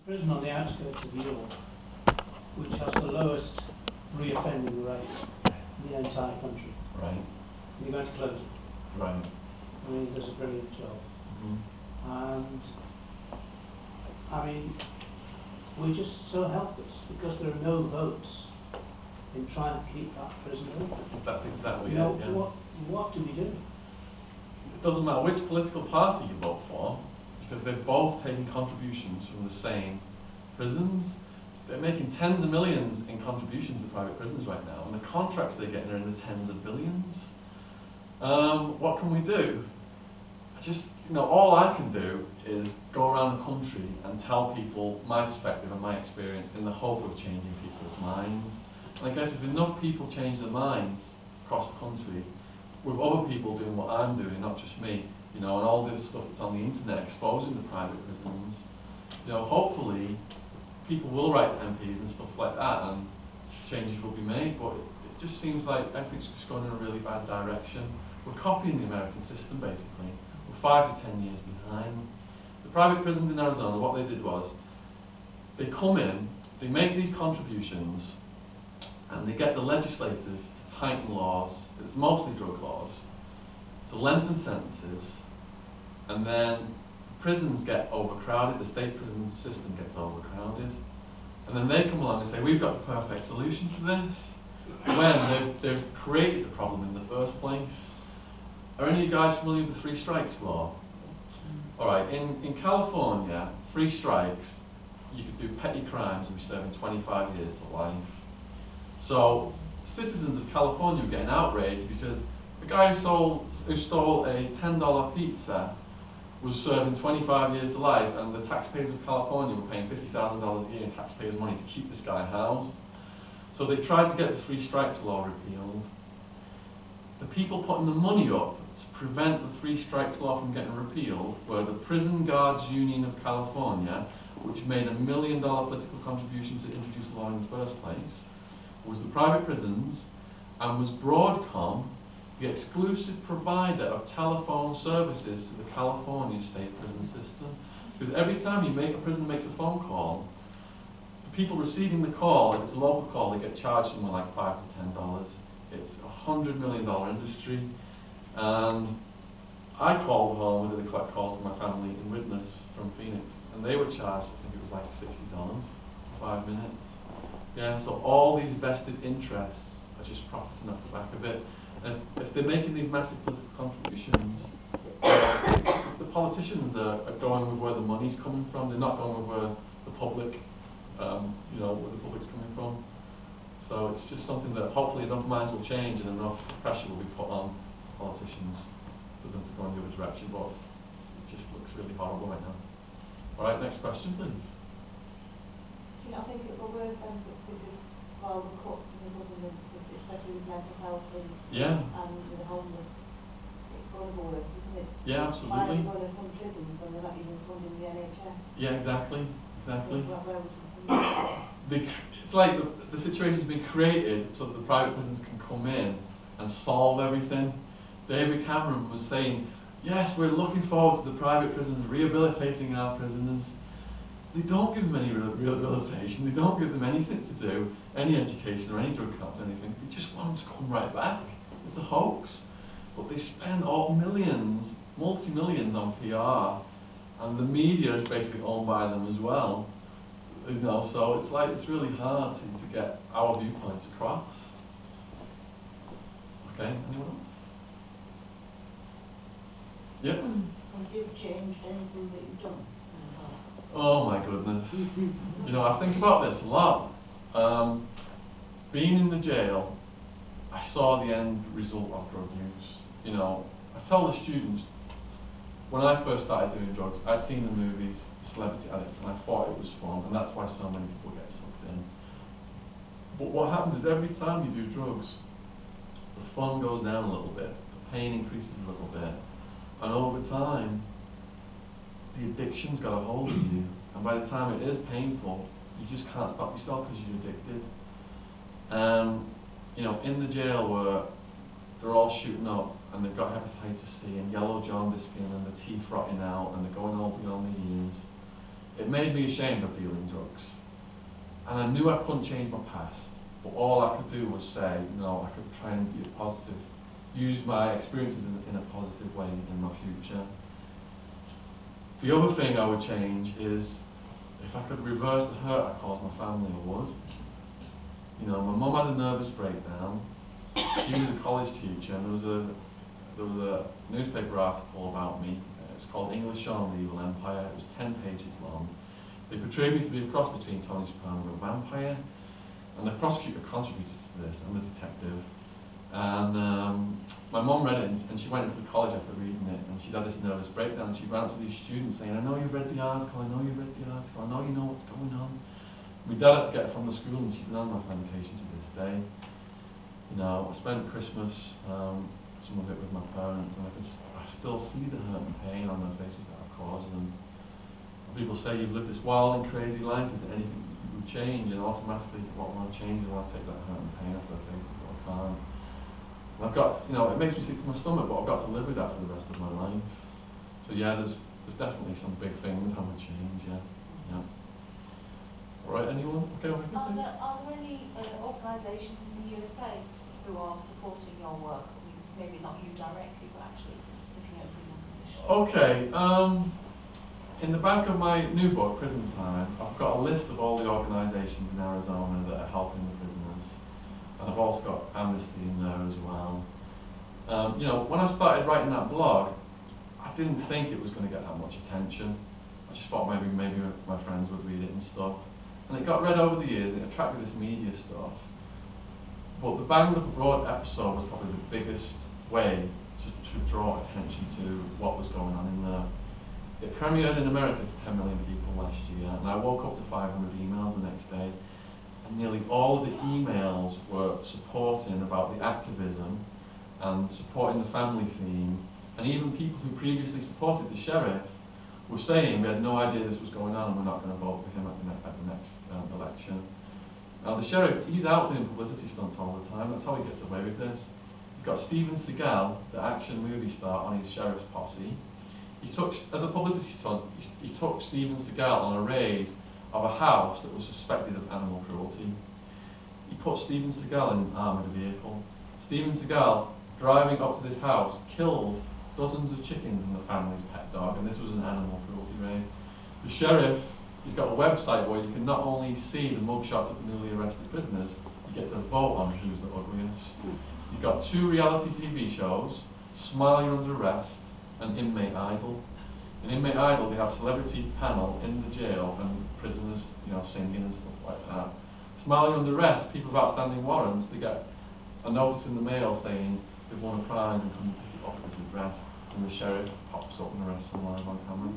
prison on the outskirts of York, which has the lowest reoffending rate in the entire country. Right. You're going to close it. Right. I mean, it does a brilliant job. And, I mean, we're just so helpless because there are no votes in trying to keep that prison open. That's exactly You know, it, yeah. what do we do? It doesn't matter which political party you vote for, because they're both taking contributions from the same prisons. They're making tens of millions in contributions to private prisons right now, and the contracts they're getting are in the tens of billions. What can we do? All I can do is go around the country and tell people my perspective and my experience in the hope of changing people's minds. And I guess if enough people change their minds across the country, with other people doing what I'm doing, not just me, and all this stuff that's on the internet exposing the private prisons, hopefully people will write to MPs and stuff like that and changes will be made, but it just seems like everything's just going in a really bad direction. We're copying the American system, basically. We're 5 to 10 years behind. The private prisons in Arizona, what they did was, they come in, they make these contributions, and they get the legislators to tighten laws, it's mostly drug laws, to lengthen sentences, and then prisons get overcrowded, the state prison system gets overcrowded, and then they come along and say, we've got the perfect solution to this, when they've created the problem in the first place. Are any of you guys familiar with the three strikes law? Alright, in California, 3 strikes, you could do petty crimes and be serving 25 years to life. So, citizens of California were getting outraged because the guy who stole a $10 pizza was serving 25 years to life, and the taxpayers of California were paying $50,000 a year in taxpayers' money to keep this guy housed. So they tried to get the 3 strikes law repealed. The people putting the money up to prevent the 3 strikes law from getting repealed were the Prison Guards Union of California, which made $1 million political contribution to introduce the law in the first place, was the private prisons, and was Broadcom, the exclusive provider of telephone services to the California state prison system. Because every time a prison makes a phone call, the people receiving the call, if it's a local call, they get charged somewhere like $5 to $10. It's a $100 million industry. And I called home and did a collect call to my family in Widnes from Phoenix, and they were charged, I think it was like $60 for 5 minutes. Yeah, so all these vested interests are just profiting off the back of it. And if they're making these massive political contributions, if the politicians are going with where the money's coming from, they're not going with where the public, where the public's coming from. So it's just something that hopefully enough minds will change and enough pressure will be put on politicians for them to go in the other direction, but it just looks really horrible right now. Alright, next question please. I think it will worse then because while the courts and the government, especially with mental health and with the homeless, it's going to go worse, isn't it? Yeah, absolutely. Why are they going to fund prisons when they're not even funding the NHS? Yeah, exactly. So where would you fund it's like the situation's been created so that the private prisons can come in and solve everything. David Cameron was saying, yes, we're looking forward to the private prisons rehabilitating our prisoners. They don't give them any rehabilitation, they don't give them anything to do, any education or any drug cuts or anything. They just want them to come right back. It's a hoax. But they spend millions, multi-millions on PR, and the media is basically owned by them as well. So it's really hard to get our viewpoints across. Okay, anyone else? Yep. Have you changed anything that you've done? Oh my goodness. I think about this a lot. Being in the jail, I saw the end result of drug use. I tell the students, when I first started doing drugs, I'd seen the movies, Celebrity Addicts, and I thought it was fun, and that's why so many people get sucked in. But what happens is every time you do drugs, the fun goes down a little bit, the pain increases a little bit, and over time, the addiction's got a hold of you, and by the time it is painful, you just can't stop yourself because you're addicted. In the jail where they're all shooting up and they've got hepatitis C and yellow jaundice skin and the teeth rotting out and they're going all beyond the years, it made me ashamed of dealing drugs. And I knew I couldn't change my past, but all I could do was say, no, I could try and be positive, use my experiences in a positive way in my future. The other thing I would change is, if I could reverse the hurt I caused my family, I would. You know, my mum had a nervous breakdown. She was a college teacher, and there was a newspaper article about me. It was called English Shaun the Evil Empire. It was 10 pages long. They portrayed me to be a cross between Tony Soprano and a vampire, and the prosecutor contributed to this, and the detective. And my mum read it, and she went into the college after reading it, and she'd had this nervous breakdown. She ran up to these students saying, I know you've read the article, I know you've read the article, I know you know what's going on. My dad had to get her from the school, and she's been on my medication to this day. You know, I spent Christmas, some of it with my parents, and I still see the hurt and pain on their faces that I've caused them. People say you've lived this wild and crazy life, is there anything you would change? And automatically what I want to change is I want to take that hurt and pain off their faces, but I can't. And I've got, you know, it makes me sick to my stomach, but I've got to live with that for the rest of my life. So yeah, there's definitely some big things I would change, yeah. Yeah. Alright, anyone? Okay, please. Are there any organisations in the USA who are supporting your work? I mean, maybe not you directly, but actually looking at prison conditions? Okay, in the back of my new book, Prison Time, I've got a list of all the organisations in Arizona that are helping the prisoners. And I've also got Amnesty in there as well. You know, when I started writing that blog, I didn't think it was going to get that much attention. I just thought maybe my friends would read it and stuff. And it got read over the years, and it attracted this media stuff. But the Bang the Broad episode was probably the biggest way to draw attention to what was going on in there. It premiered in America to 10 million people last year, and I woke up to 500 emails the next day, and nearly all of the emails were supporting about the activism and supporting the family theme, and even people who previously supported the sheriff were saying we had no idea this was going on and we're not going to vote for him at the next election. Now the sheriff, he's out doing publicity stunts all the time, that's how he gets away with this. You've got Steven Seagal, the action movie star, on his sheriff's posse. He took, as a publicity stunt, he took Steven Seagal on a raid of a house that was suspected of animal cruelty. He put Steven Seagal in an armoured vehicle. Steven Seagal, driving up to this house, killed dozens of chickens and the family's pet dog, and this was an animal cruelty raid. The sheriff, he's got a website where you can not only see the mugshots of the newly arrested prisoners, you get to vote on who's the ugliest. He's got 2 reality TV shows, Smile You're Under Arrest, and Inmate Idol. In Inmate Idol, they have celebrity panel in the jail and prisoners, you know, singing and stuff like that. Smile You're Under Arrest, people with outstanding warrants, they get a notice in the mail saying they've won a prize and can pick it up with his breast, and the sheriff pops up and arrests them live on camera.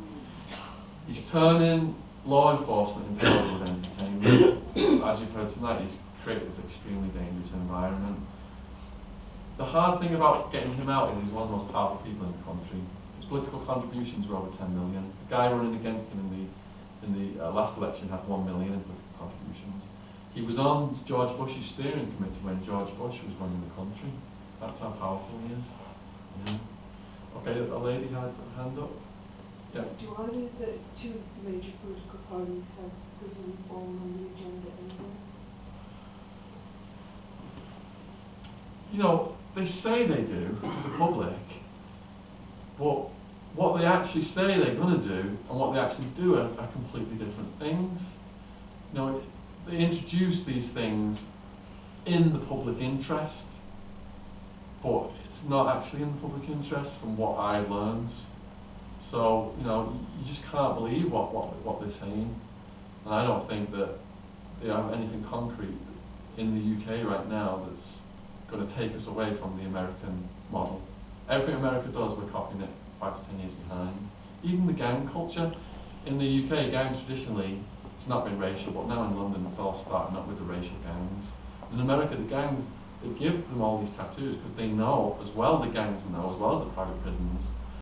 He's turning law enforcement into Hollywood entertainment. As you've heard tonight, he's created this extremely dangerous environment. The hard thing about getting him out is he's one of the most powerful people in the country. His political contributions were over 10 million. The guy running against him in the last election had 1 million in political contributions. He was on George Bush's steering committee when George Bush was running the country. That's how powerful he is. Yeah. Okay, a lady had her hand up. Yeah. Do either of the 2 major political parties have prison reform on the agenda anywhere? You know, they say they do to the public, but what they actually say they're going to do and what they actually do are completely different things. You know, they introduce these things in the public interest, but it's not actually in the public interest from what I learned. So, you know, you just can't believe what they're saying. And I don't think that they have anything concrete in the UK right now that's going to take us away from the American model. Everything America does, we're copying it 5 to 10 years behind. Even the gang culture. In the UK, gangs traditionally, it's not been racial, but now in London it's all starting up with the racial gangs. In America, the gangs, they give them all these tattoos because they know, as well the gangs know, as well as the private prisons,